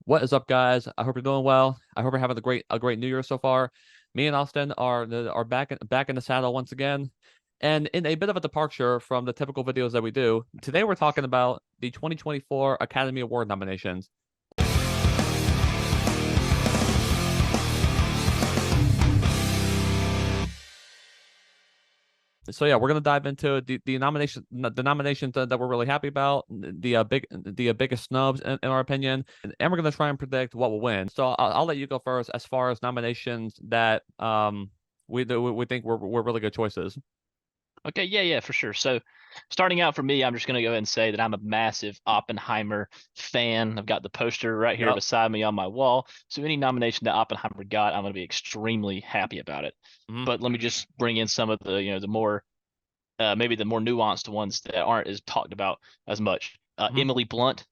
What is up, guys? I hope you're doing well. I hope you're having a great New Year so far. Me and Austin are back in the saddle once again, and in a bit of a departure from the typical videos that we do. Today we're talking about the 2024 Academy Award nominations. So yeah, we're gonna dive into the nominations that we're really happy about, the biggest snubs in our opinion, and we're gonna try and predict what will win. So I'll let you go first as far as nominations that we think were really good choices. Okay, yeah, for sure. So, starting out for me, I'm just going to go ahead and say that I'm a massive Oppenheimer fan. I've got the poster right here Yep. beside me on my wall. So, any nomination that Oppenheimer got, I'm going to be extremely happy about it. Hmm. But let me just bring in some of the more, maybe the more nuanced ones that aren't as talked about as much. Hmm. Emily Blunt,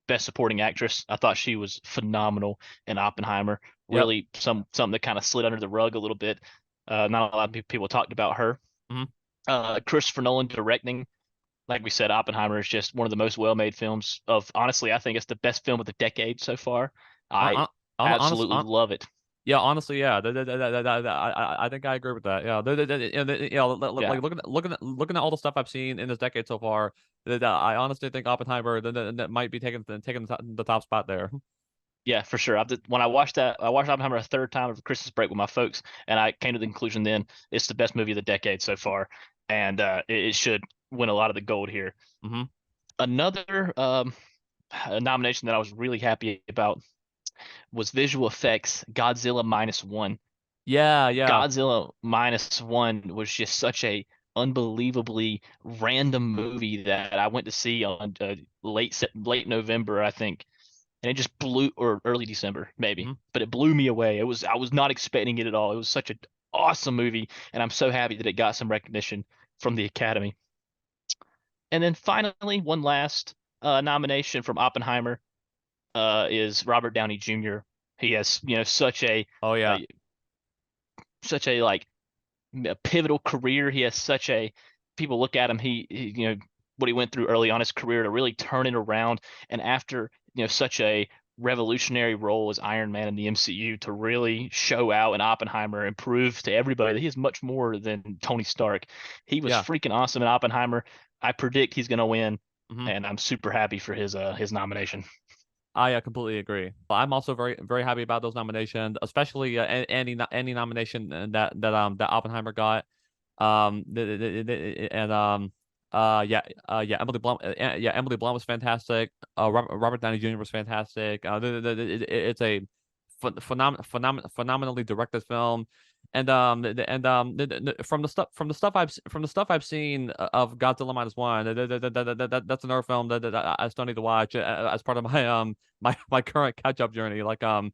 Best Supporting Actress. I thought she was phenomenal in Oppenheimer. Yep. Really, something that kind of slid under the rug a little bit. Not a lot of people talked about her. Hmm. Christopher Nolan directing. Like we said, Oppenheimer is just one of the most well-made films of, honestly, I think it's the best film of the decade so far. I Honest, absolutely love it. Yeah, honestly, yeah, I think I agree with that. Yeah, Yeah. like looking at all the stuff I've seen in this decade so far, I honestly think Oppenheimer that might be taking the top spot there. Yeah, for sure. When I watched that, I watched Oppenheimer a third time over Christmas break with my folks, and I came to the conclusion then it's the best movie of the decade so far, and it should win a lot of the gold here. Hmm. Another nomination that I was really happy about was visual effects, Godzilla minus one. Yeah, yeah. Godzilla minus one was just such a unbelievably random movie that I went to see on late November, I think, and it just blew, or early December maybe, Hmm. but it blew me away. I was not expecting it at all. It was such an awesome movie, and I'm so happy that it got some recognition from the Academy. And then finally, one last nomination from Oppenheimer is Robert Downey Jr. He has Oh yeah. a such a like a pivotal career. He has such a people look at him. What he went through early on his career to really turn it around, and after such a revolutionary role as Iron Man in the MCU to really show out in Oppenheimer and prove to everybody that he is much more than Tony Stark. He was Yeah. freaking awesome in Oppenheimer. I predict he's going to win, Hmm. and I'm super happy for his nomination. I completely agree. I'm also very happy about those nominations, especially any nomination that Oppenheimer got. And yeah, Emily Blunt was fantastic. Robert Downey Jr. was fantastic. It's a phenomenally directed film, and from the stuff I've seen of Godzilla minus one, that's another film that I still need to watch as part of my current catch up journey. But from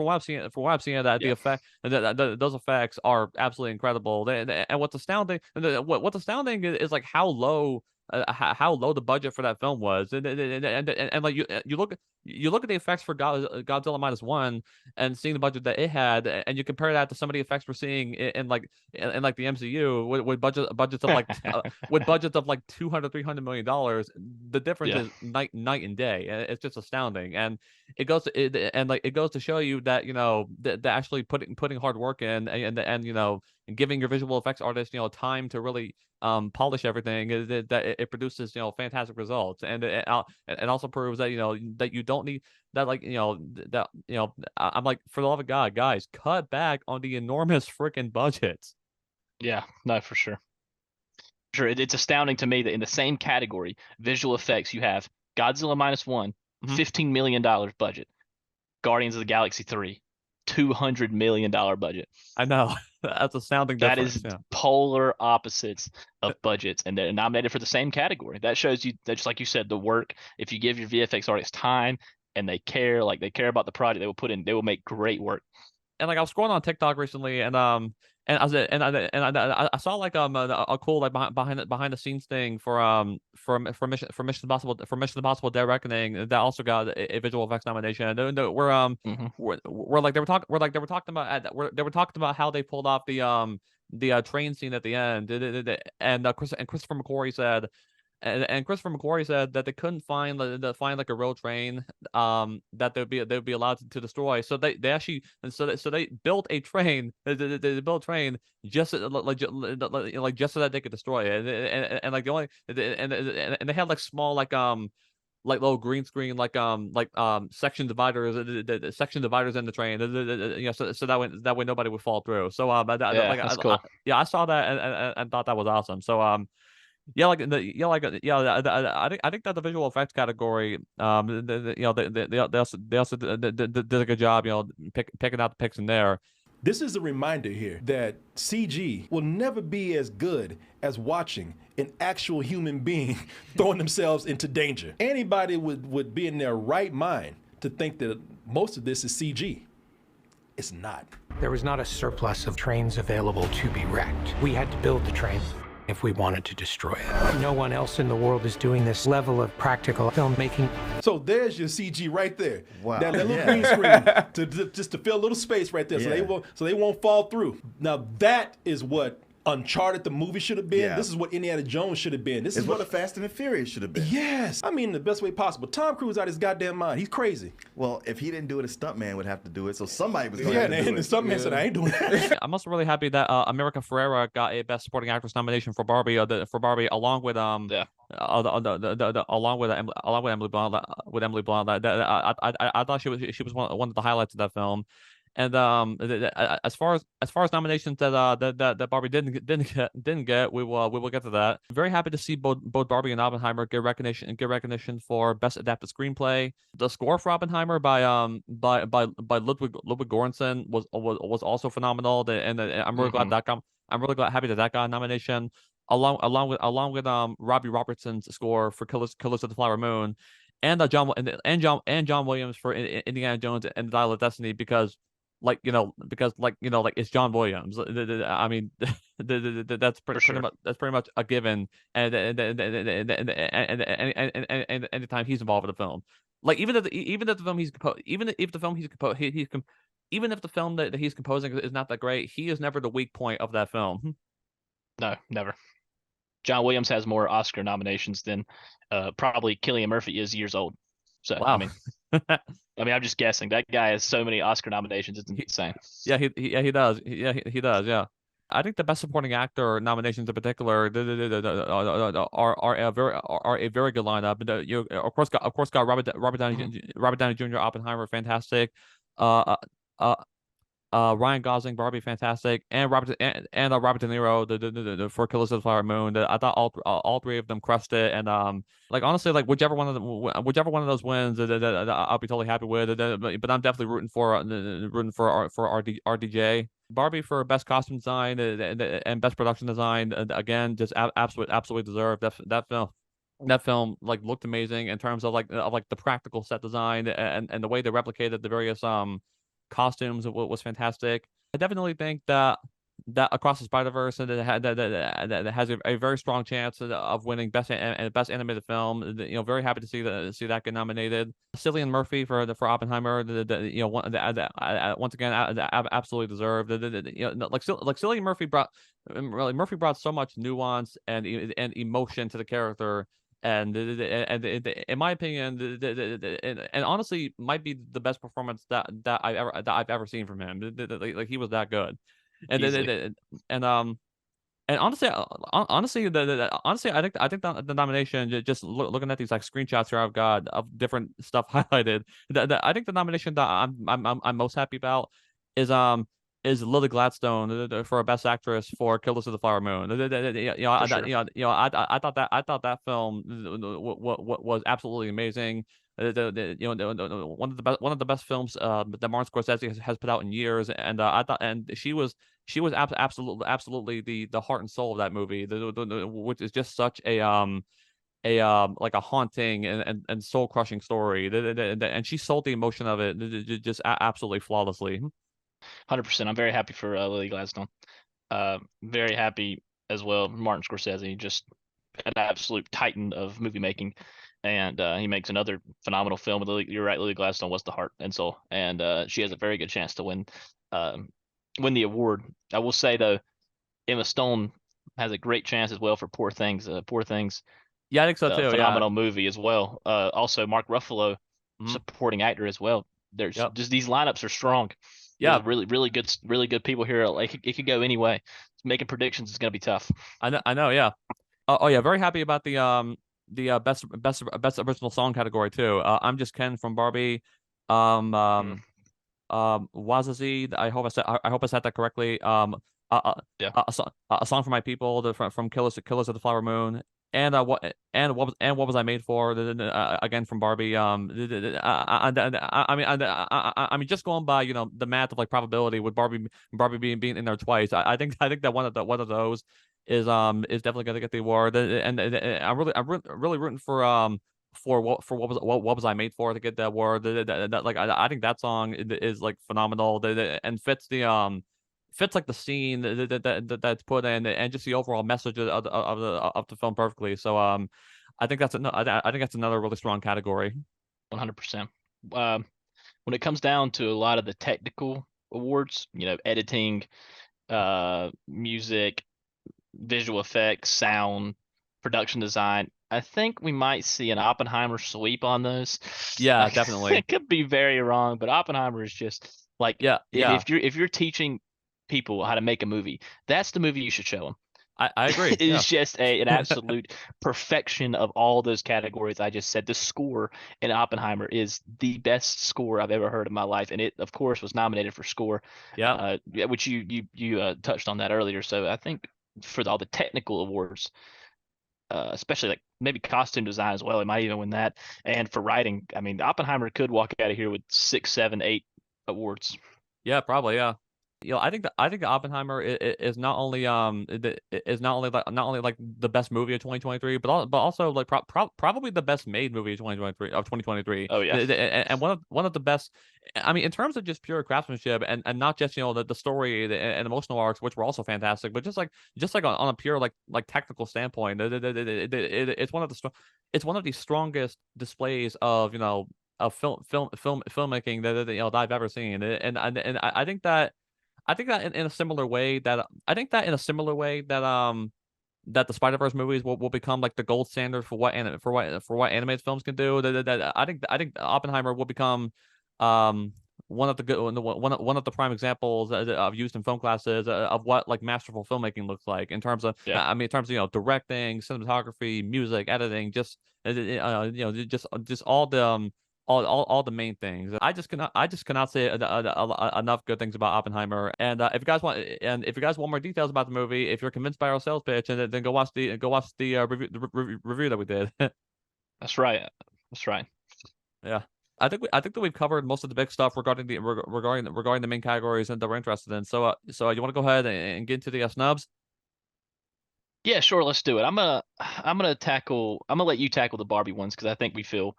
what I've seen, that the Yeah. effect those effects are absolutely incredible. And what's astounding is like how low the budget for that film was, and like you look at the effects for Godzilla minus one and seeing the budget that it had, and you compare that to some of the effects we're seeing in like the MCU with budgets of with budgets of like 200 $300 million. The difference Yeah. is night and day. It's just astounding, and it goes to show you that that actually putting hard work in, and giving your visual effects artists time to really polish everything, that it produces fantastic results, and it also proves that that you don't need that, like that I'm like, for the love of God, guys, cut back on the enormous freaking budgets. Yeah. No, for sure. Sure, it's astounding to me that in the same category, visual effects, you have Godzilla minus one, Hmm. $15 million budget. Guardians of the Galaxy 3, $200 million budget. I know. That's astounding That difference. is Yeah. polar opposites of budgets, and they're nominated for the same category. That shows you that, just like you said, the work. If you give your VFX artists time and they care about the project, they will make great work. And like I was scrolling on TikTok recently, and I was I saw like a cool like behind the scenes thing for Mission Impossible Dead Reckoning that also got a visual effects nomination. Hmm. Where like they were talking about they were talking about how they pulled off the train scene at the end, and Christopher McQuarrie said and Christopher McQuarrie said that they couldn't find like a real train that they'd be allowed to destroy. So they actually so they built a train. They built a train just like just so that they could destroy it. And like the only and they had like small like little green screen section dividers section dividers in the train, so that way nobody would fall through. So Yeah, that's cool. yeah, I saw that and thought that was awesome. So yeah, like the yeah, like yeah, I think that the visual effects category, they also did a good job, picking out the picks in there. This is a reminder here that CG will never be as good as watching an actual human being throwing themselves into danger. Anybody would be in their right mind to think that most of this is CG. It's not. There was not a surplus of trains available to be wrecked. We had to build the train if we wanted to destroy it. No one else in the world is doing this level of practical filmmaking. So there's your CG right there. Wow. That little green screen just to fill a little space right there, so they won't fall through. Now that is what Uncharted the movie should have been. Yeah. This is what Indiana Jones should have been. This It's is what the Fast and the Furious should have been. Yes, I mean the best way possible. Tom Cruise out his goddamn mind. He's crazy. Well, if he didn't do it, a stuntman would have to do it. So somebody was going to Yeah, do and it. the stuntman said, "I ain't doing that." I'm also really happy that America Ferrera got a Best Supporting Actress nomination for Barbie, along with along with Emily Blunt. I thought she was one of the highlights of that film. And as far as nominations that Barbie didn't get, we will get to that. I'm very happy to see both Barbie and Oppenheimer get recognition for best adapted screenplay. The score for Oppenheimer by Ludwig Göransson was also phenomenal. I'm really happy that got a nomination. Along with Robbie Robertson's score for Killers of the Flower Moon, and John Williams for Indiana Jones and the Dial of Destiny, because it's John Williams. I mean, that's pretty much a given. And anytime he's involved with the film, like even if the film even if the film that he's composing is not that great, he is never the weak point of that film. No, never. John Williams has more Oscar nominations than probably Cillian Murphy is years old. So Wow. I mean, I'm just guessing. That guy has so many Oscar nominations; it's insane. Yeah, he does. He does. Yeah. I think the best supporting actor nominations in particular are a very good lineup. You of course got Robert Downey Jr. Oppenheimer, fantastic. Ryan Gosling, Barbie, fantastic, and Robert De Niro for Killers of the Flower Moon. I thought all three of them crushed it, and like honestly, like whichever one of those wins, I'll be totally happy with. But I'm definitely rooting for RDJ. Barbie for best costume design and best production design, again, just absolutely deserved. That film like looked amazing in terms of the practical set design and the way they replicated the various costumes was fantastic. I definitely think that Across the Spider-Verse that has a very strong chance of winning best animated film. Very happy to see that get nominated. Cillian Murphy for Oppenheimer. Once again, absolutely deserved. Like Cillian Murphy brought so much nuance and emotion to the character. And in my opinion, and honestly, might be the best performance that I've ever seen from him. Like he was that good, and honestly, I think the nomination, just looking at these like screenshots here I've got of different stuff highlighted, I think the nomination that I'm most happy about is Lily Gladstone for Best Actress for Killers of the Flower Moon. I thought that film was absolutely amazing. One of the best films that Martin Scorsese has put out in years, and I thought, and she was absolutely the heart and soul of that movie, which is just such a like a haunting and soul crushing story, and she sold the emotion of it just absolutely flawlessly. 100%. I'm very happy for Lily Gladstone. Very happy as well. Martin Scorsese, just an absolute titan of movie making, and he makes another phenomenal film. You're right, Lily Gladstone was the heart and soul, and she has a very good chance to win the award. I will say though, Emma Stone has a great chance as well for Poor Things. Poor Things Yeah, I think so too. Yeah. phenomenal movie as well. Also Mark Ruffalo, Mhm. supporting actor as well. There's Yep. just these lineups are strong. There's Yeah. really good people here. Like it could go any way. Making predictions is gonna be tough. I know. I know. Yeah. Oh yeah. Very happy about the best original song category too. I'm Just Ken from Barbie. Um. Mm, Um. Wazazi. I hope I said that correctly. Uh, uh, yeah. a song for my people, from Killers of the Flower Moon, and what was I made for? Again from Barbie. I mean, just going by the math of like probability with Barbie being in there twice. I think that one of those is definitely going to get the award, and I'm really rooting for what was I made for to get that award. Like I think that song is like phenomenal, and fits like the scene that's put in, and just the overall message of the film perfectly. So I think I think that's another really strong category. 100%. Um, when it comes down to a lot of the technical awards, editing, music, visual effects, sound, production design, I think we might see an Oppenheimer sweep on those. Yeah, I definitely. it could be very wrong, but Oppenheimer is just like Yeah, yeah. if you're teaching people how to make a movie, that's the movie you should show them. I agree. Yeah. It's just an absolute perfection of all those categories I just said. The score in Oppenheimer is the best score I've ever heard in my life, and it of course was nominated for score, Yeah. yeah, which you touched on that earlier. So I think for all the technical awards, especially like maybe costume design as well, it might even win that. And for writing, I mean, Oppenheimer could walk out of here with 6, 7, 8 awards. Yeah, probably, yeah. I think Oppenheimer is not only is not only like the best movie of 2023, but also like probably the best made movie of 2023. Oh yeah, And one of the best. I mean, in terms of just pure craftsmanship, and not just the story and emotional arcs, which were also fantastic, but just like on a pure like technical standpoint, it's one of it's one of the strongest displays of of filmmaking that I've ever seen. And I think that in a similar way that that the Spider-Verse movies will become like the gold standard for what animated films can do. I think Oppenheimer will become one of the good one of the prime examples of used in film classes of what like masterful filmmaking looks like, in terms of yeah. I mean, in terms of directing, cinematography, music, editing, just just all the all the main things. I just cannot say enough good things about Oppenheimer. And if you guys want more details about the movie, if you're convinced by our sales pitch, and then go watch the review that we did. That's right. That's right. Yeah. I think that we've covered most of the big stuff regarding the main categories and that we're interested in. So you want to go ahead and get into the snubs? Yeah, sure. Let's do it. I'm gonna let you tackle the Barbie ones because I think we feel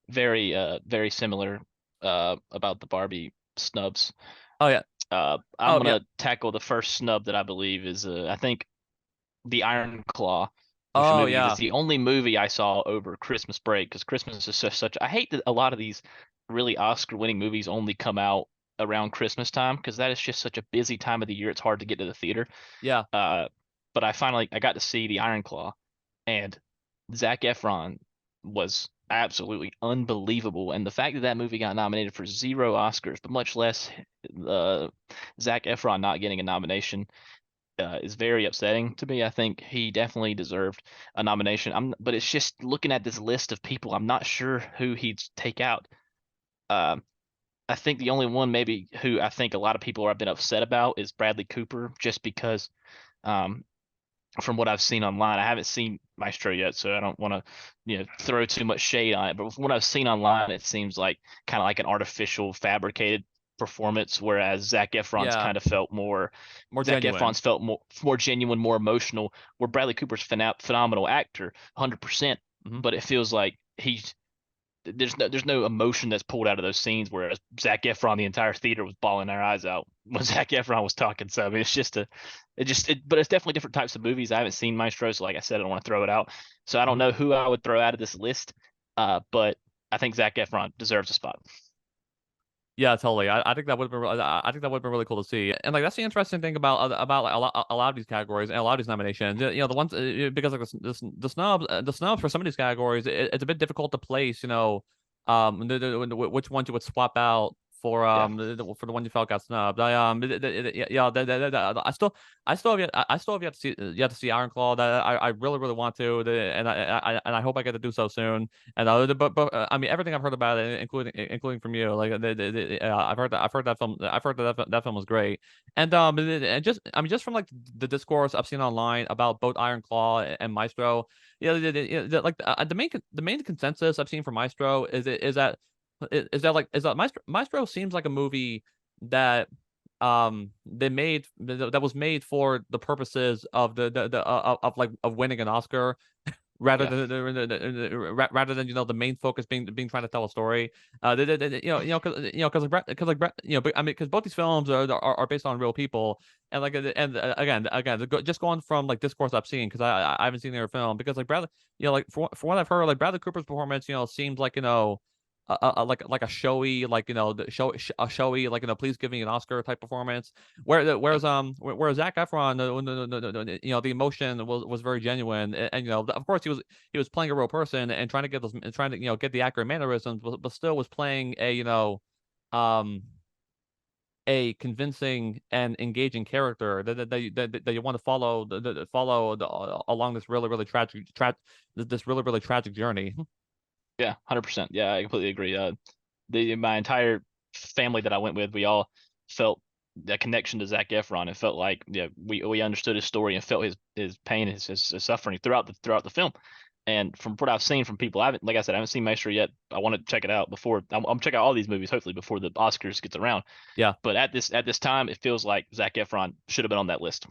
very similar about the Barbie snubs. Oh yeah. I'm Oh yeah. gonna tackle the first snub that I believe is I think the Iron Claw, which Oh movie yeah. is the only movie I saw over Christmas break because Christmas is such. I hate that a lot of these really Oscar-winning movies only come out around Christmas time because that is just such a busy time of the year. It's hard to get to the theater. Yeah. But I got to see the Iron Claw, and Zac Efron was absolutely unbelievable. And the fact that that movie got nominated for 0 Oscars, but much less uh, Zac Efron not getting a nomination, is very upsetting to me. I think he definitely deserved a nomination. But it's just looking at this list of people, I'm not sure who he'd take out. Um, I think the only one maybe who I think a lot of people have been upset about is Bradley Cooper, just because um, from what I've seen online, I haven't seen Maestro yet, so I don't want to, throw too much shade on it. But from what I've seen online, it seems like kind of like an artificial, fabricated performance, whereas Yeah. More Zac genuine. Efron's felt more genuine, more emotional. Where Bradley Cooper's phenomenal actor, 100%, Hmm. but it feels like there's no emotion that's pulled out of those scenes, whereas Zac Efron, the entire theater was bawling their eyes out when Zac Efron was talking. So I mean, but it's definitely different types of movies. I haven't seen Maestro, so like I said, I don't want to throw it out. So I don't Hmm. know who I would throw out of this list, but I think Zac Efron deserves a spot. Yeah, totally. I think that would have been I think that would have been really cool to see. And like that's the interesting thing about like, a lot of these categories and a lot of these nominations. You know, the ones because like the snubs for some of these categories, it's a bit difficult to place. You know, which ones you would swap out for Yeah. for the one you felt got snubbed. Yeah, I still have yet to see Iron Claw. That I really want to, and I hope I get to do so soon. And I mean everything I've heard about it, including from you, like I've heard that film was great, and just I mean just from like the discourse I've seen online about both Iron Claw and Maestro, yeah, like the main consensus I've seen from Maestro is that Maestro seems like a movie that they made that was made for the purposes of of like of winning an Oscar rather Yeah. than rather than the main focus being trying to tell a story. Because I mean because both these films are based on real people, and like and again just going from like discourse I've seen because I haven't seen their film because like Bradley, like for what I've heard, like Bradley Cooper's performance seems like like a showy like a showy like please give me an Oscar type performance whereas Zac Efron the emotion was very genuine, and of course he was playing a real person and trying to get those trying to get the accurate mannerisms, but still was playing um a convincing and engaging character that you want to follow along this really this really tragic journey. Yeah, 100%. Yeah, I completely agree. My entire family that I went with, we all felt a connection to Zac Efron and felt like we understood his story and felt his pain, his suffering throughout the film. And from what I've seen from people, like I said, I haven't seen Maestro yet. I want to check it out before I'm check out all these movies hopefully before the Oscars gets around. Yeah. But at this time, it feels like Zac Efron should have been on that list.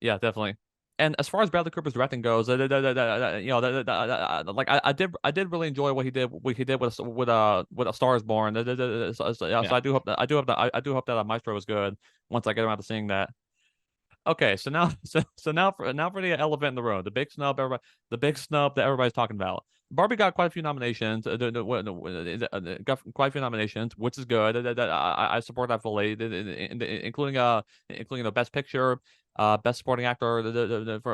Yeah, definitely. And as far as Bradley Cooper's directing goes, like I did really enjoy what he did with A Star Is Born. So Yeah. I do hope that Maestro was good once I get around to seeing that. Okay, so now now for the elephant in the room, the big snub that everybody's talking about. Barbie got quite a few nominations. Got quite a few nominations, which is good. I support that fully, including the best picture, best supporting actor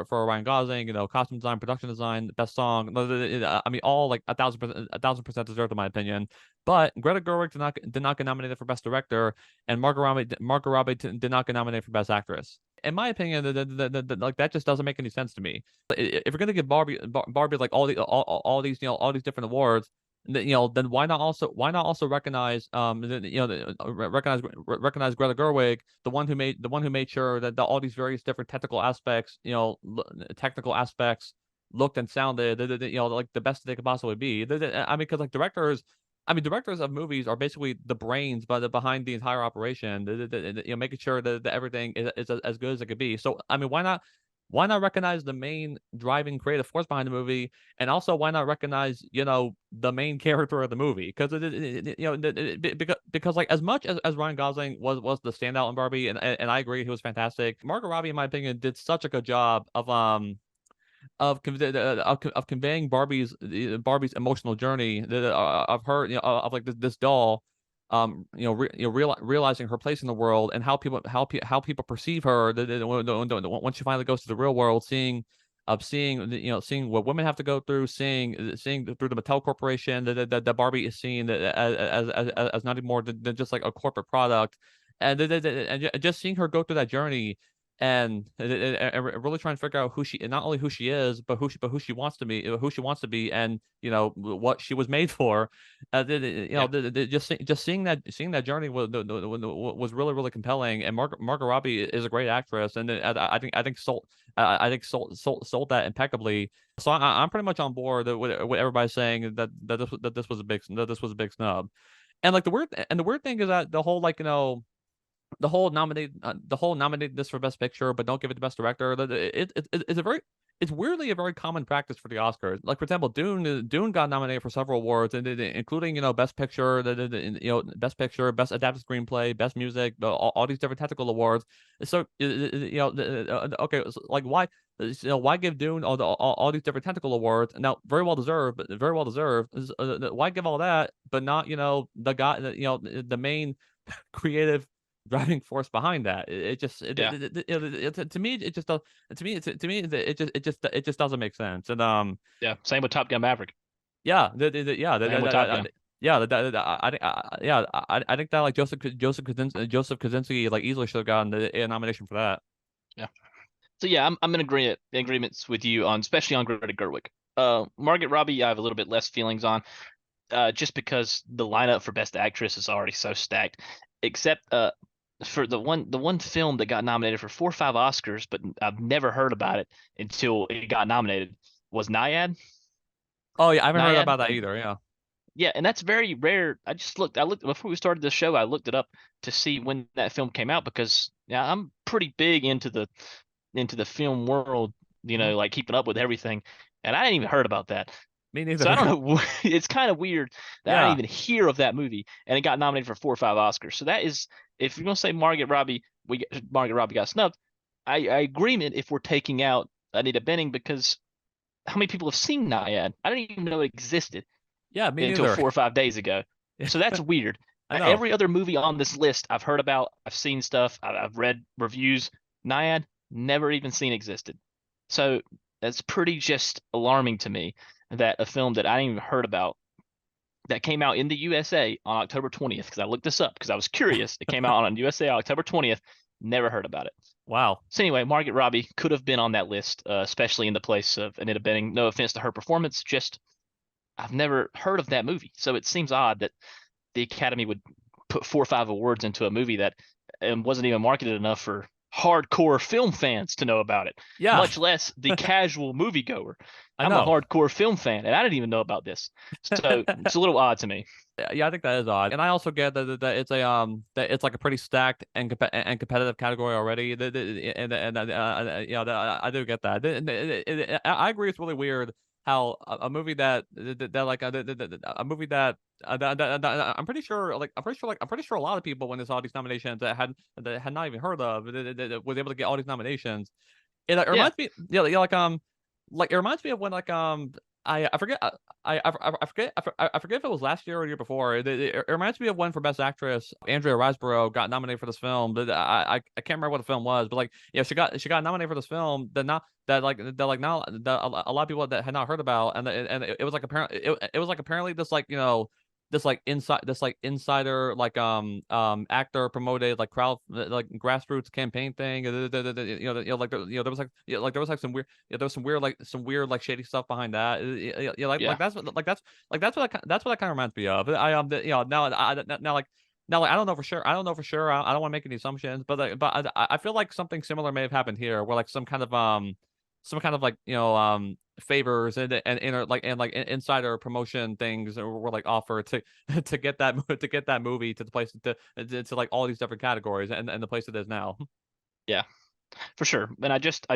for Ryan Gosling, costume design, production design, best song. I mean, all like 1,000% deserved in my opinion. But Greta Gerwig did not get nominated for best director, and Margot Robbie did not get nominated for best actress. In my opinion, like that just doesn't make any sense to me. If you're gonna give Barbie like all these all these different awards, then why not also recognize recognize Greta Gerwig, the one who made sure that all these various different technical aspects looked and sounded like the best they could possibly be. I mean, because like directors of movies are basically the brains behind the entire operation, making sure that everything is as good as it could be. So, I mean, why not recognize the main driving creative force behind the movie, and also why not recognize the main character of the movie? Because because like as much as Ryan Gosling was the standout in Barbie, and I agree he was fantastic. Margot Robbie, in my opinion, did such a good job of conveying Barbie's emotional journey of her of like this doll realizing her place in the world and how people perceive her once she finally goes to the real world, seeing what women have to go through, seeing through the Mattel Corporation that Barbie is seen as nothing more than just like a corporate product, and just seeing her go through that journey and really trying to figure out not only who she is, but who she wants to be, and what she was made for. Just seeing that journey was really compelling. And Margot Robbie is a great actress, and I think sold that impeccably. So I'm pretty much on board with everybody saying that this was a big snub. And like the weird thing is that the whole nominate this for best picture but don't give it to best director, it's weirdly a very common practice for the Oscars. Like for example, Dune got nominated for several awards, and including best picture, best picture, best adapted screenplay, best music, all these different technical awards. So okay, so like Why give Dune all these different technical awards? Now, very well deserved, but very well deserved. Why give all that, but not the guy, the main creative driving force behind that? It just Yeah. to me it just does to me it just doesn't make sense. And Yeah. Same with Top Gun Maverick. yeah, Same with Top Gun. yeah, I think yeah, I think that like Joseph Kosinski like easily should have gotten a nomination for that. Yeah. So yeah, I'm in agreements with you on, especially on Greta Gerwig. Margaret Robbie, I have a little bit less feelings on, just because the lineup for Best Actress is already so stacked. Except for the one film that got nominated for 4 or 5 Oscars, but I've never heard about it until it got nominated, was Nyad. Oh yeah, I haven't heard Nyad. about that either. Yeah. Yeah, and that's very rare. I looked before we started the show. I looked it up to see when that film came out, because yeah, I'm pretty big into the film world, like keeping up with everything, and I didn't even heard about that. Me neither. So I don't know. It's kind of weird that I Yeah. didn't even hear of that movie, and it got nominated for 4 or 5 Oscars. So that is, if you're gonna say Margaret Robbie got snubbed, I agreement if we're taking out Anita Bening, because how many people have seen Nyad? I didn't even know it existed Yeah, me until neither. 4 or 5 days ago. So that's weird. I know. Every other movie on this list I've heard about, I've seen stuff, I've read reviews. Nyad, never even seen existed. So that's pretty just alarming to me that a film that I didn't even heard about, that came out in the USA on October 20th, because I looked this up because I was curious. It came out on USA October 20th. Never heard about it. Wow. So anyway, Margaret Robbie could have been on that list, especially in the place of Anita Bening. No offense to her performance, just I've never heard of that movie. So it seems odd that the Academy would put 4 or 5 awards into a movie that wasn't even marketed enough for hardcore film fans to know about it, Yeah. much less the casual moviegoer. I I'm know. a hardcore film fan, and I didn't even know about this. So it's a little odd to me. Yeah, I think that is odd, and I also get that it's that it's like a pretty stacked and competitive category already. I do get that. I agree. It's really weird how a movie that like a movie that I'm pretty sure a lot of people when they saw these nominations that had not even heard of was able to get all these nominations. It reminds me, it reminds me of when I forget I forget if it was last year or the year before. It reminds me of when for Best Actress Andrea Riseborough got nominated for this film. But I can't remember what the film was, but she got nominated for this film that not that like that like now that a lot of people that had not heard about, and it was like apparently it was like apparently this insider actor promoted like crowd like grassroots campaign thing. There was some weird like shady stuff behind that. That's what that kind of reminds me of. Now I don't know for sure. I don't know for sure. I don't want to make any assumptions, but I feel like something similar may have happened here, where like some kind of favors and insider promotion things were like offered to get that movie to the place to like all these different categories and the place it is now. Yeah, for sure. And I just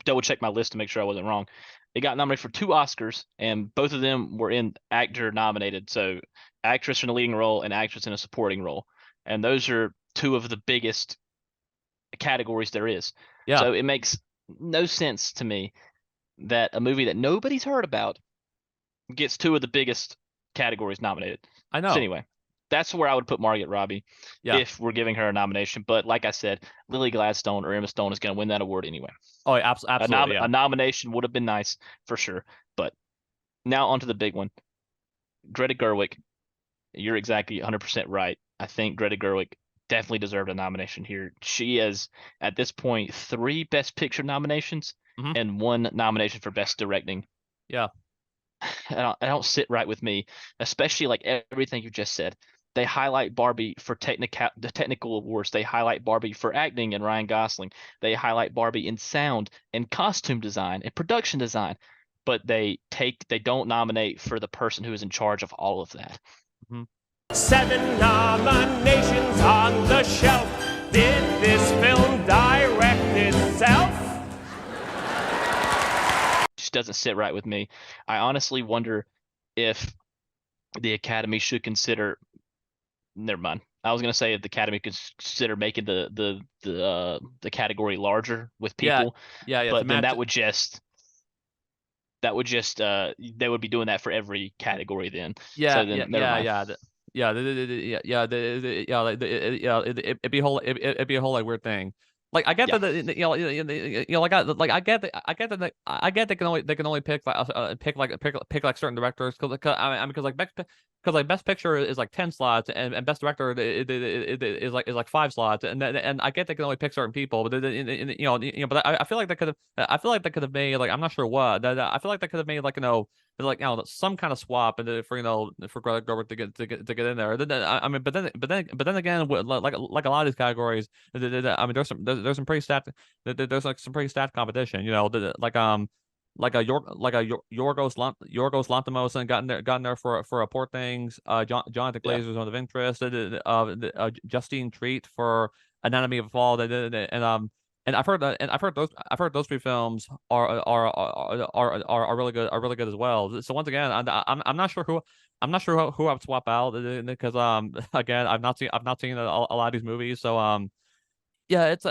double checked my list to make sure I wasn't wrong. It got nominated for 2 Oscars, and both of them were in actor nominated. So actress in a leading role and actress in a supporting role. And those are 2 of the biggest categories there is. Yeah. So it makes no sense to me that a movie that nobody's heard about gets 2 of the biggest categories nominated. I know. So anyway, that's where I would put Margaret Robbie if we're giving her a nomination. But like I said, Lily Gladstone or Emma Stone is going to win that award anyway. Oh, absolutely. A nomination would have been nice for sure. But now onto the big one. Greta Gerwig. You're exactly 100% right. I think Greta Gerwig definitely deserved a nomination here. She is, at this point, 3 Best Picture nominations and 1 nomination for Best Directing. Yeah. I don't sit right with me, especially like everything you just said. They highlight Barbie for the technical awards. They highlight Barbie for acting and Ryan Gosling. They highlight Barbie in sound and costume design and production design, but they don't nominate for the person who is in charge of all of that. 7 nominations on the shelf. Did this film direct itself? Just doesn't sit right with me. I honestly wonder if the Academy should consider. Never mind. I was gonna say if the Academy could consider making the category larger with Yeah, people, yeah, to but then match. that would just they would be doing that for every category then. Yeah, So yeah, then never yeah, mind. yeah, yeah, it'd be a whole, it'd be a whole like weird thing. Like I get Yeah. that, like I get they can only pick like pick like certain directors because like best picture is like 10 slots and best director is like 5 slots and I get they can only pick certain people, but but I feel like I feel like they could have made like I'm not sure what I feel like they could have made like like some kind of swap and for for Greta Gerwig to get in there. I mean, but then again, like a lot of these categories, I mean, there's some pretty there's like some pretty stat competition. Like a Yorgos Lanthimos and gotten there for Poor Things. Jonathan Yeah. Glazer's Zone of Interest. Justine Treat for Anatomy of a Fall. And I've heard those three films are really good as well. So once again, I'm not sure who I would swap out because again I've not seen a lot of these movies. So yeah, it's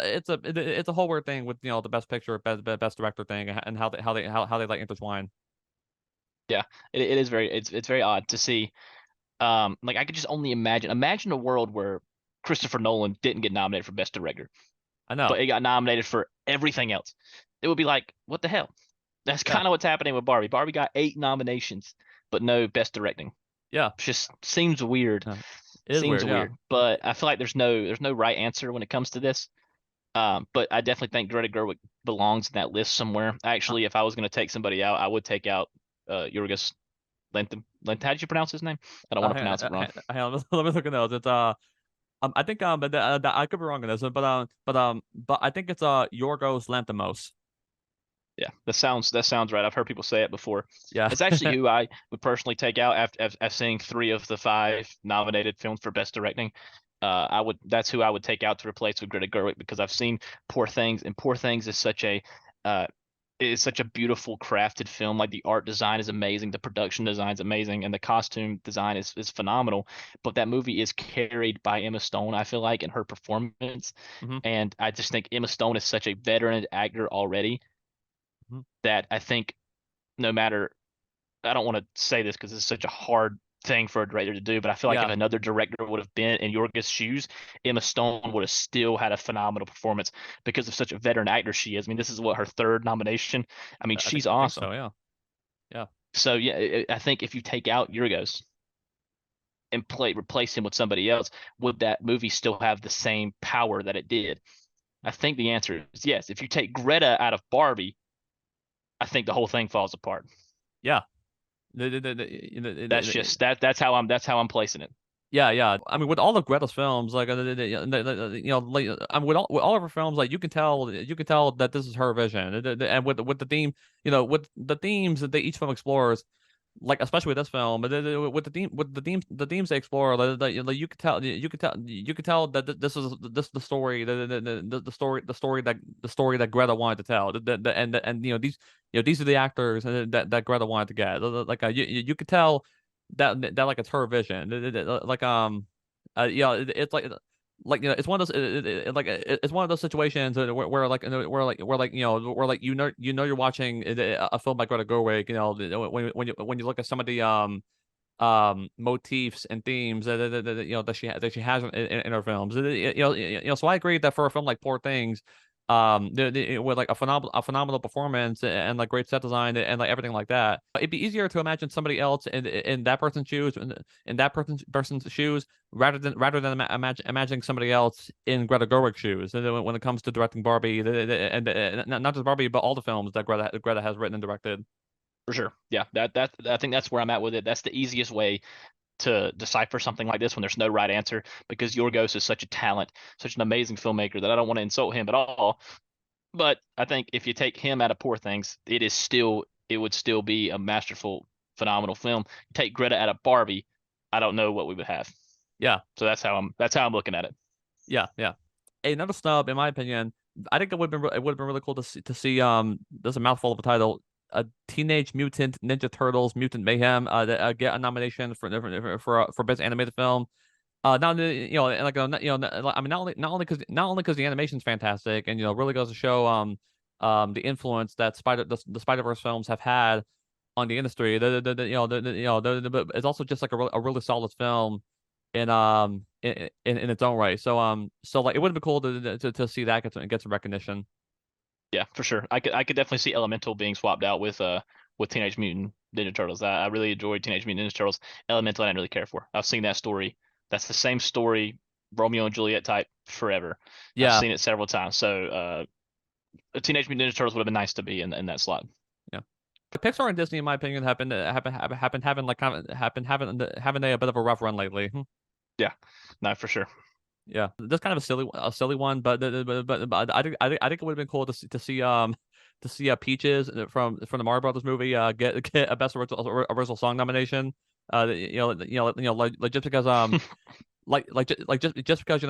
a whole weird thing with the best picture, best director thing and how they like intertwine. Yeah. It is it's very odd to see. Like I could just only imagine a world where Christopher Nolan didn't get nominated for Best Director, I know. but it got nominated for everything else. It would be like, what the hell? That's Yeah, kind of what's happening with Barbie. Barbie got 8 nominations, but no Best Directing. yeah, Just seems weird. yeah. It is Seems weird. Yeah. weird. But I feel like there's no right answer when it comes to this. But I definitely think Greta Gerwig belongs in that list somewhere. Uh, Actually, if I was going to take somebody out, I would take out Yorgos Lanthimos. How did you pronounce his name? I don't want to pronounce it wrong. hang on, let me look at those. It's I think but I could be wrong on this, but I think it's Yorgos Lanthimos. Yeah, that sounds right. I've heard people say it before. Yeah. It's actually who I would personally take out after seeing 3 of the 5 nominated films for Best Directing. That's who I would take out to replace with Greta Gerwig because I've seen Poor Things, and Poor Things uh is such a beautiful crafted film. Like the art design is amazing, the production design is amazing, and the costume design is phenomenal. But that movie is carried by Emma Stone, I feel like, in her performance. hmm And I just think Emma Stone is such a veteran actor already hmm that I think no matter, I don't want to say this because it's such a hard thing for a director to do, but I feel like if Yeah. another director would have been in Yorgos' shoes, Emma Stone would have still had a phenomenal performance because of such a veteran actor she is. I mean, this is what her 3rd nomination. I mean, she's I think awesome. so. Yeah. Yeah. So yeah, I think if you take out Yorgos and replace him with somebody else, would that movie still have the same power that it did? I think the answer is yes. If you take Greta out of Barbie, I think the whole thing falls apart. Yeah. That's just that's how I'm placing it. Yeah, yeah. I mean, with all of Greta's films, like like I mean, with all of her films, like you can tell that this is her vision, and with the theme, with the themes that each film explores, like especially with this film, but with the themes they explore, like you could tell that this is the story, the story that Greta wanted to tell, and these are the actors that Greta wanted to get, like you could tell that like it's her vision, like it's it's one of those it's one of those situations where you're watching a film by Greta Gerwig, when you look at some of the motifs and themes that she has in her films. So I agree that for a film like Poor Things, with like a phenomenal performance and like great set design and like everything like that, it'd be easier to imagine somebody else in that person's shoes, in that person's shoes, rather than imagining somebody else in Greta Gerwig's shoes. And when it comes to directing Barbie, and not just Barbie, but all the films that Greta has written and directed. For sure. Yeah, that I think that's where I'm at with it. That's the easiest way to decipher something like this when there's no right answer, because Yorgos is such a talent, such an amazing filmmaker that I don't want to insult him at all. But I think if you take him out of Poor Things, it would still be a masterful, phenomenal film. Take Greta out of Barbie, I don't know what we would have. Yeah. So that's how I'm looking at it. Yeah, yeah. Another snub, in my opinion. I think it would have been really cool to see there's a mouthful of a title, a Teenage Mutant Ninja Turtles Mutant Mayhem, get a nomination for best animated film. Not only, and like I mean, not only because the animation's fantastic, and really goes to show the influence that the Spider-Verse films have had on the industry. But it's also just like a really solid film in its own right. So like it would have been cool to see that get some recognition. Yeah, for sure. I could definitely see Elemental being swapped out with Teenage Mutant Ninja Turtles. I really enjoyed Teenage Mutant Ninja Turtles. Elemental I didn't really care for. I've seen that story. That's the same story, Romeo and Juliet type forever. I've Yeah, seen it several times. So Teenage Mutant Ninja Turtles would have been nice to be in that slot. yeah. Pixar and Disney, in my opinion, have been having like having a bit of a rough run lately. Yeah, no, for sure. Yeah, that's kind of a silly one, but I think it would have been cool to see Peaches from the Mario Brothers movie get a best original song nomination. Like just because just because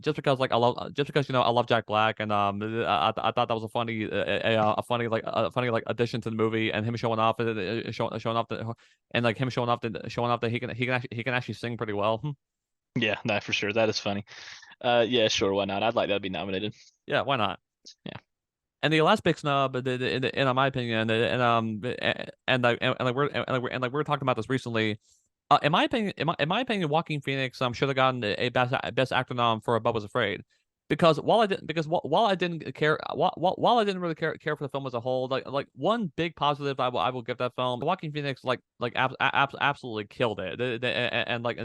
just because I love Jack Black, and I thought that was a funny a funny like addition to the movie, and him showing off showing off and like him showing off that he can actually sing pretty well. Yeah, no, for sure. That is funny. Yeah, sure, why not? I'd like that to be nominated. Yeah, why not? Yeah. And the last big snub, in my opinion, and like we were talking about this recently. In my opinion, Joaquin Phoenix should have gotten a best actor nom for Bubba's Afraid, because while I didn't care while I didn't really care for the film as a whole, like one big positive I will give that film, Joaquin Phoenix absolutely killed it. And like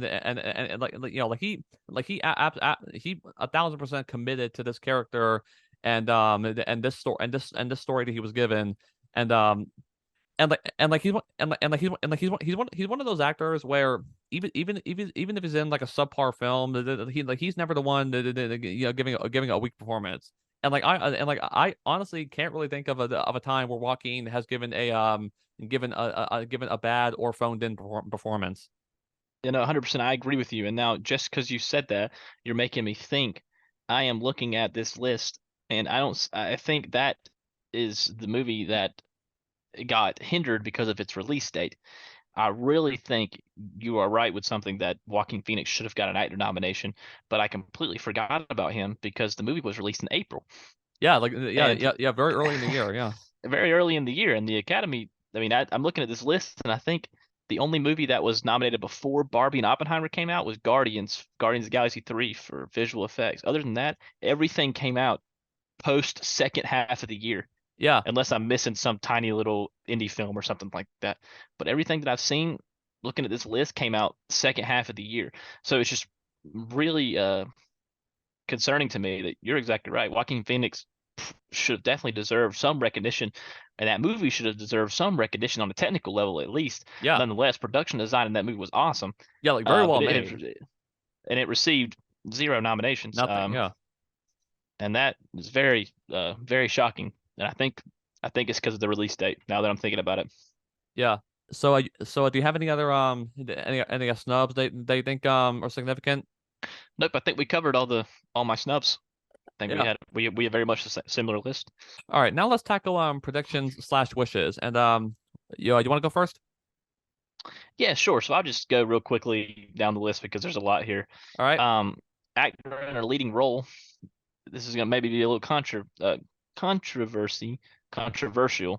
he 1,000% committed to this character, and this story that he was given, and he's one of those actors where even if he's in like a subpar film, he's never the one giving a weak performance. And I honestly can't really think of a time where Joaquin has given a bad or phoned in performance. 100%. I agree with you. And now, just because you said that, you're making me think. I am looking at this list, and I think that is the movie that got hindered because of its release date. I really think you are right with something that Joaquin Phoenix should have got an actor nomination, but I completely forgot about him because the movie was released in April. Yeah, very early in the year. Yeah, very early in the year, and the Academy. I mean, I'm looking at this list, and I think the only movie that was nominated before Barbie and Oppenheimer came out was Guardians of the Galaxy 3 for visual effects. Other than that, everything came out post second half of the year. Yeah, unless I'm missing some tiny little indie film or something like that. But everything that I've seen, looking at this list, came out second half of the year. So it's just really concerning to me that you're exactly right. Joaquin Phoenix should have definitely deserved some recognition, and that movie should have deserved some recognition on a technical level at least. Yeah. Nonetheless, production design in that movie was awesome. Yeah, like very well made. And it received 0 nominations. Nothing. Yeah. And that is very, very shocking. And I think it's because of the release date. Now that I'm thinking about it. Yeah. So do you have any other any snubs they think are significant? Nope. I think we covered all my snubs. I think we have very much a similar list. All right. Now let's tackle predictions / wishes. And you want to go first? Yeah, sure. So I'll just go real quickly down the list because there's a lot here. All right. Actor in a leading role. This is gonna maybe be a little controversial,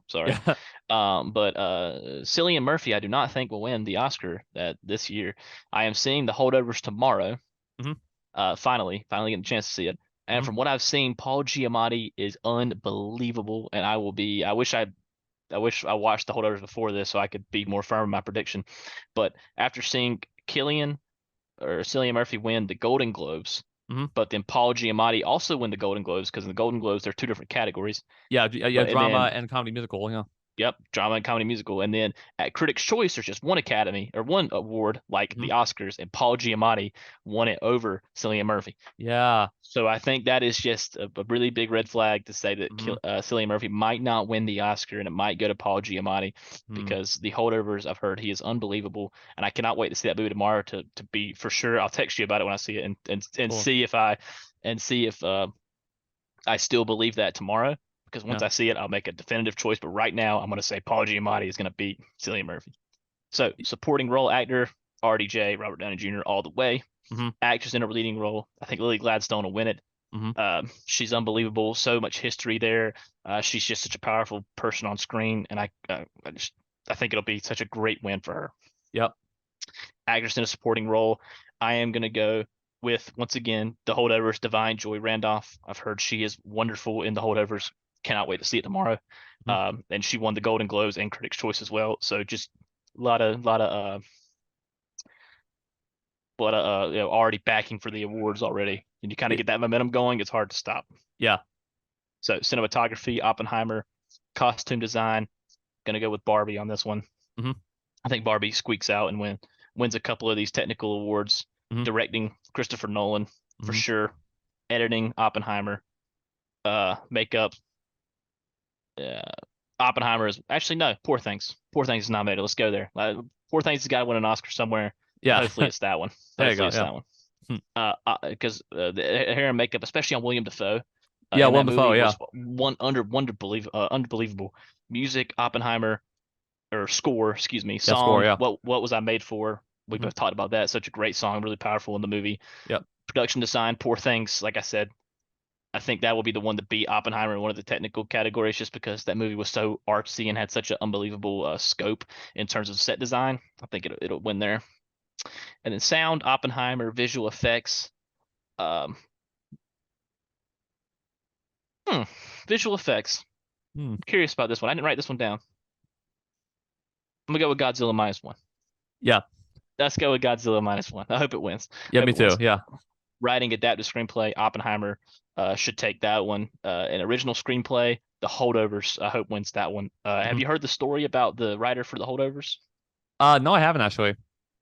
sorry. Yeah. But Cillian Murphy, I do not think will win the Oscar this year. I am seeing the holdovers tomorrow. Mm-hmm. Finally getting a chance to see it. And from what I've seen, Paul Giamatti is unbelievable, and I wish I watched the holdovers before this so I could be more firm in my prediction. But after seeing Cillian Murphy win the Golden Globes, but then Paul Giamatti also win the Golden Globes, because in the Golden Globes there are 2 different categories. Yeah, drama and comedy musical. Yeah. Yep, drama and comedy musical. And then at Critics' Choice, there's just one award, like the Oscars, and Paul Giamatti won it over Cillian Murphy. Yeah. So I think that is just a really big red flag to say that Cillian Murphy might not win the Oscar, and it might go to Paul Giamatti because the holdovers, I've heard he is unbelievable, and I cannot wait to see that movie tomorrow to be for sure. I'll text you about it when I see it and cool. see if I still believe that tomorrow. Because once I see it, I'll make a definitive choice. But right now, I'm going to say Paul Giamatti is going to beat Cillian Murphy. So, supporting role actor, RDJ, Robert Downey Jr. all the way. Actress in a leading role. I think Lily Gladstone will win it. She's unbelievable. So much history there. She's just such a powerful person on screen, and I think it'll be such a great win for her. Yep. Actress in a supporting role. I am gonna go with, once again, The Holdovers, Divine Joy Randolph. I've heard she is wonderful in The Holdovers. Cannot wait to see it tomorrow. And she won the Golden Globes and Critics' Choice as well. So just a lot of already backing for the awards already, and you kind of get that momentum going. It's hard to stop. Yeah. So cinematography, Oppenheimer. Costume design, gonna go with Barbie on this one. I think Barbie squeaks out and wins a couple of these technical awards. Directing, Christopher Nolan for sure. Editing, Oppenheimer. Makeup, Oppenheimer is actually no. Poor Things. Poor Things is nominated. Let's go there. Poor Things has got to win an Oscar somewhere. Yeah. Hopefully it's that one. There you Hopefully go. it's that one. Because the hair and makeup, especially on William Dafoe. Yeah, Willem Dafoe. Yeah. Unbelievable. Music, Oppenheimer, or score, excuse me. Song. Yeah, score, yeah. What was I made for? We both talked about that. Such a great song, really powerful in the movie. Yep. Production design, Poor Things. Like I said, I think that will be the one to beat Oppenheimer in one of the technical categories, just because that movie was so artsy and had such an unbelievable scope in terms of set design. I think it'll win there. And then sound, Oppenheimer, visual effects. Visual effects. I'm curious about this one. I didn't write this one down. I'm gonna go with Godzilla -1. Yeah. Let's go with Godzilla -1. I hope it wins. Yeah, me too. Yeah. Writing, adaptive screenplay, Oppenheimer should take that one. An original screenplay, The Holdovers, I hope wins that one. Have you heard the story about the writer for The Holdovers? No, I haven't actually.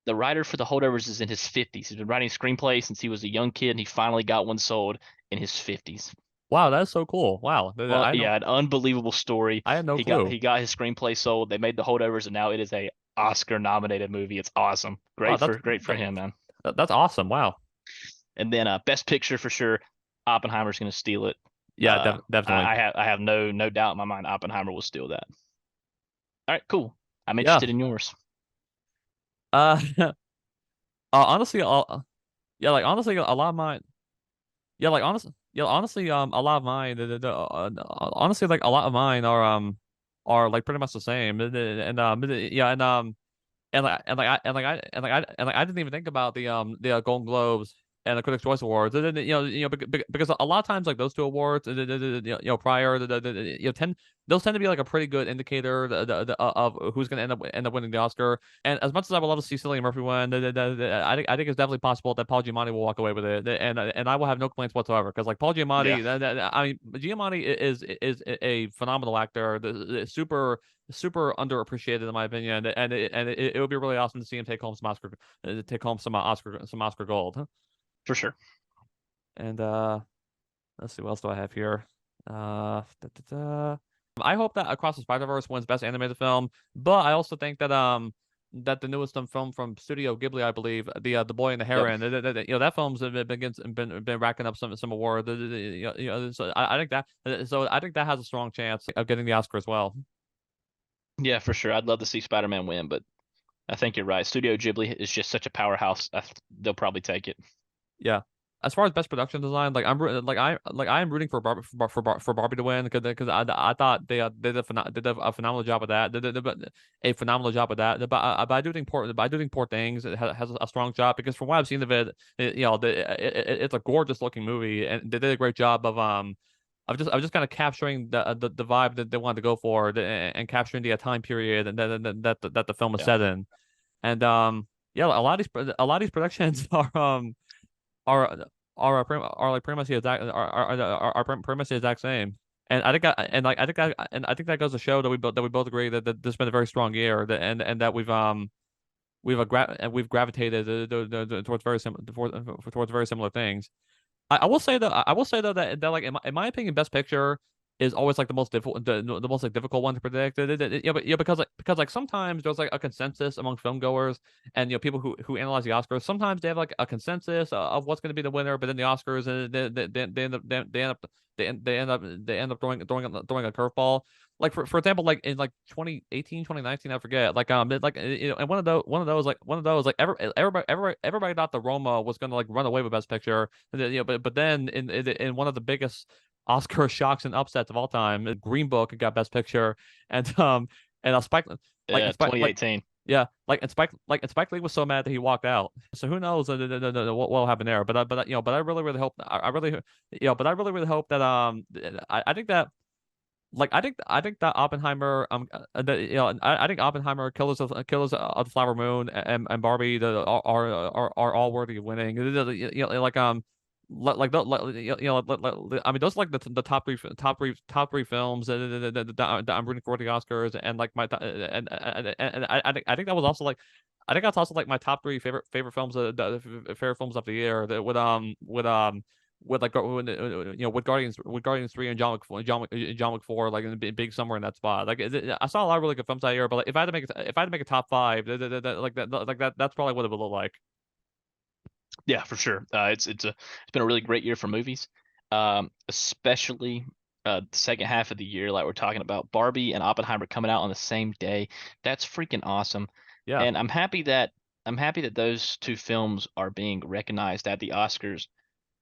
The writer for The Holdovers is in his 50s. He's been writing screenplays since he was a young kid, and he finally got one sold in his 50s. Wow, that's so cool. Wow. Yeah, an unbelievable story. I had no clue. He got his screenplay sold. They made The Holdovers, and now it is a Oscar-nominated movie. It's awesome. Great for him, man. That's awesome. Wow. And then Best Picture for sure. Oppenheimer's going to steal it. Yeah, definitely. I have no doubt in my mind Oppenheimer will steal that. All right, cool. I'm interested in yours. Honestly, a lot of mine. Yeah, like honestly, a lot of mine. Honestly, like a lot of mine are like pretty much the same. I didn't even think about the Golden Globes and the Critics' Choice Awards. Because a lot of times like those two awards, prior, those tend to be like a pretty good indicator of who's going to end up winning the Oscar. And as much as I would love to see Cillian Murphy win, I think it's definitely possible that Paul Giamatti will walk away with it, and I will have no complaints whatsoever, because like Paul Giamatti, Giamatti is a phenomenal actor, super underappreciated in my opinion, and it would be really awesome to see him take home some Oscar gold. For sure. And let's see, what else do I have here? I hope that Across the Spider-Verse wins Best Animated Film, but I also think that that the newest film from Studio Ghibli, I believe, the Boy and the Heron, that film's been racking up some awards. So I think that has a strong chance of getting the Oscar as well. Yeah, for sure. I'd love to see Spider-Man win, but I think you're right. Studio Ghibli is just such a powerhouse. They'll probably take it. Yeah. As far as best production design, like I'm rooting for Barbie to win, because I thought they did a phenomenal job with that. But I do think Poor Things has a strong job, because from what I've seen of it, it's a gorgeous looking movie, and they did a great job of just kind of capturing the vibe that they wanted to go for, and capturing the time period and that the film was set in. And a lot of these productions are pretty much the exact same. And I think that goes to show that we both agree that this has been a very strong year, and that we've gravitated towards very similar things. I will say though that like in my opinion, Best Picture is always like the most difficult one to predict. Because like sometimes there's like a consensus among film goers and people who analyze the Oscars. Sometimes they have like a consensus of what's going to be the winner, but then the Oscars they end up throwing a curveball. like for example, like in like 2018, 2019, I forget. Like and one of those like everybody thought the Roma was gonna like run away with Best Picture, and then, but then in one of the biggest Oscar shocks and upsets of all time, Green Book got Best Picture, and Spike like and Spike like 2018. yeah, and Spike Lee was so mad that he walked out. So who knows what will happen there? But I really hope I really but I really hope that I think that. Like I think that Oppenheimer I think Oppenheimer, Killers of the Flower Moon, and Barbie are all worthy of winning. I mean those are like the top three films that I'm rooting for the Oscars, and like and I think that was also like I think that's also like my top three favorite films favorite films of the year, that with like with Guardians 3 and John Wick 4, like in big somewhere in that spot. Like I saw a lot of really good films that year, but like, if I had to make a top five, that's probably what it would look like. Yeah, for sure. It's been a really great year for movies, especially the second half of the year, like we're talking about. Barbie and Oppenheimer coming out on the same day. That's freaking awesome. Yeah, And I'm happy that those two films are being recognized at the Oscars,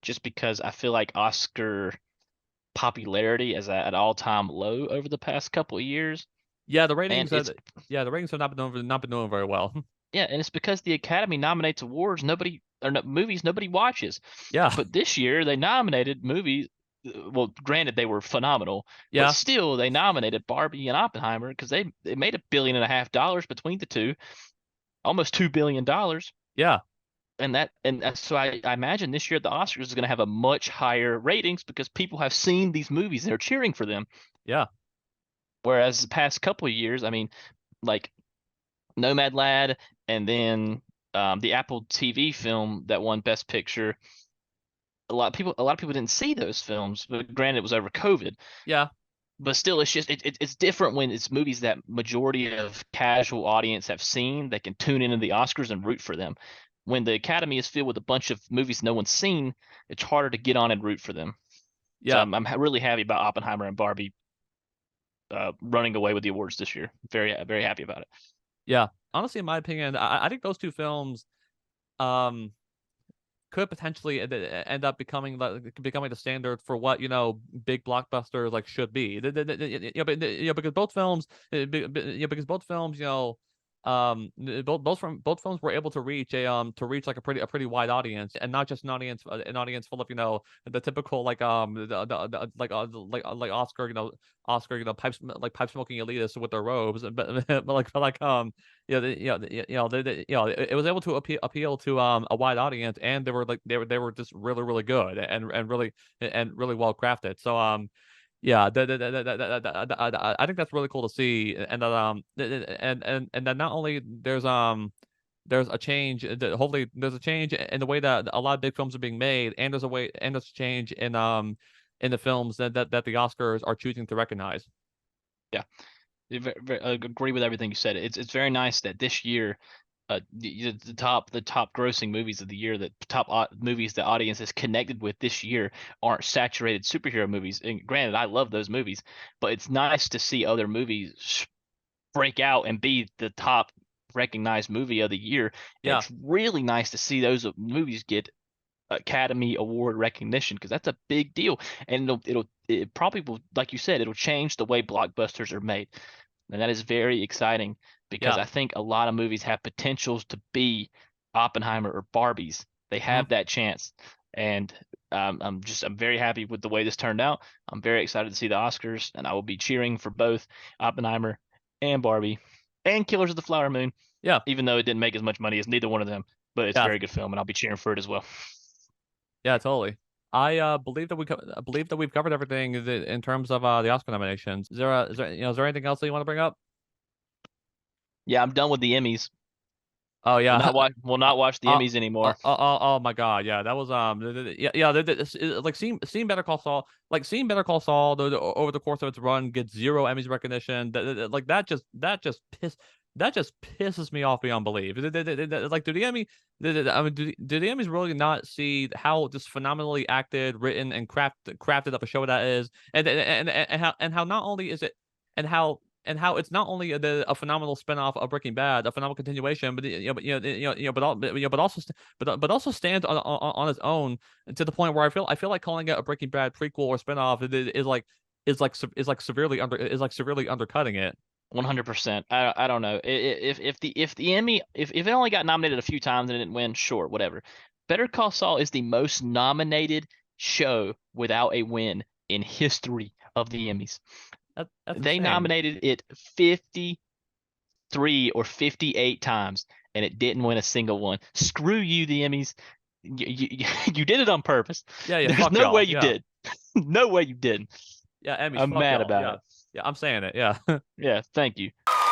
just because I feel like Oscar popularity is at an all-time low over the past couple of years. yeah, And it's the ratings have not been doing very well. Yeah, and it's because the Academy nominates awards movies nobody watches. Yeah, But this year they nominated movies. Well, granted they were phenomenal, but yeah, still they nominated Barbie and Oppenheimer because they made $1.5 billion between the two, almost $2 billion. yeah, So I imagine this year the Oscars is going to have a much higher ratings because people have seen these movies and are cheering for them. yeah, Whereas the past couple of years, I mean, like Nomad Lad, and then the Apple TV film that won Best Picture. A lot of people didn't see those films, but granted, it was over COVID. yeah, But still, it's just it's different when it's movies that majority of casual audience have seen. They can tune into the Oscars and root for them. When the Academy is filled with a bunch of movies no one's seen, it's harder to get on and root for them. So yeah, I'm really happy about Oppenheimer and Barbie running away with the awards this year. Very very happy about it. yeah. Honestly, in my opinion, I think those two films could potentially end up becoming the standard for what big blockbusters like should be. Because both films, because both films, both films were able to reach like a pretty wide audience, and not just an audience full of the typical like Oscar pipe smoking elitists with their robes, it was able to appeal to a wide audience, and they were just really good and really well crafted. So yeah, I think that's really cool to see, and that not only there's a change, hopefully there's a change in the way that a lot of big films are being made, and there's a change in the films that the Oscars are choosing to recognize. Yeah. I agree with everything you said. It's very nice that this year, the top grossing movies of the year, the top movies the audience is connected with this year aren't saturated superhero movies. And granted, I love those movies, but it's nice to see other movies break out and be the top recognized movie of the year. And Yeah, it's really nice to see those movies get Academy Award recognition, because that's a big deal, and it probably will, like you said, it'll change the way blockbusters are made. And that is very exciting, because yeah, I think a lot of movies have potentials to be Oppenheimer or Barbies. They mhm, have that chance. And I'm very happy with the way this turned out. I'm very excited to see the Oscars, and I will be cheering for both Oppenheimer and Barbie and Killers of the Flower Moon, yeah, even though it didn't make as much money as neither one of them. But it's a yeah, very good film, and I'll be cheering for it as well. yeah, totally. I believe that we've covered everything in terms of the Oscar nominations. Is there anything else that you want to bring up? Yeah, I'm done with the Emmys. Oh We'll yeah. not watch. We'll not watch the Emmys anymore. Oh my God, yeah, that was like seeing Better Call Saul, over the course of its run get zero Emmys recognition. Like that just pisses me off beyond belief. Like, do the Emmy, I mean, do the Emmys really not see how just phenomenally acted, written, and crafted of a show that is, and how not only is it how it's not only a phenomenal spinoff of Breaking Bad, a phenomenal continuation, but but also stands on its own to the point where I feel like calling it a Breaking Bad prequel or spinoff is like severely undercutting it. 100%. I don't know if the Emmy if it only got nominated a few times and it didn't win, sure, whatever. Better Call Saul is the most nominated show without a win in history of the Emmys. That's They insane. nominated it 53 or 58 times and it didn't win a single one. Screw you, the Emmys. You did it on purpose. Yeah, There's fuck no y'all, way you yeah. did. No way you didn't. Yeah, Emmys, I'm fuck mad y'all, about yeah. it. Yeah, I'm saying it. Yeah. Yeah, thank you.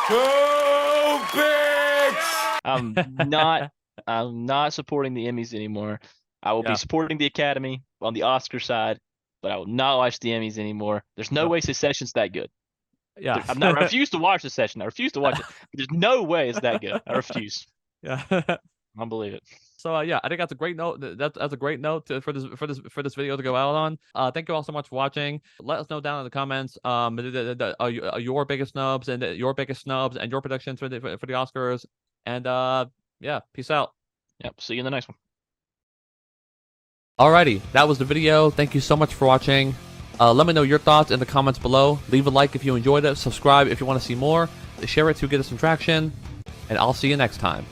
Go, bitch! I'm not supporting the Emmys anymore. I will Yeah. be supporting the Academy on the Oscar side, but I will not watch the Emmys anymore. There's no Yep. way Succession's that good. Yeah. I refuse to watch Succession. I refuse to watch it. There's no way it's that good. I refuse. Yeah. I don't believe it. So yeah, I think that's a great note. That's a great note for this video to go out on. Thank you all so much for watching. Let us know down in the comments your biggest snubs and your predictions for the Oscars. And yeah, peace out. Yep. See you in the next one. Alrighty, that was the video. Thank you so much for watching. Let me know your thoughts in the comments below. Leave a like if you enjoyed it. Subscribe if you want to see more. Share it to get us some traction. And I'll see you next time.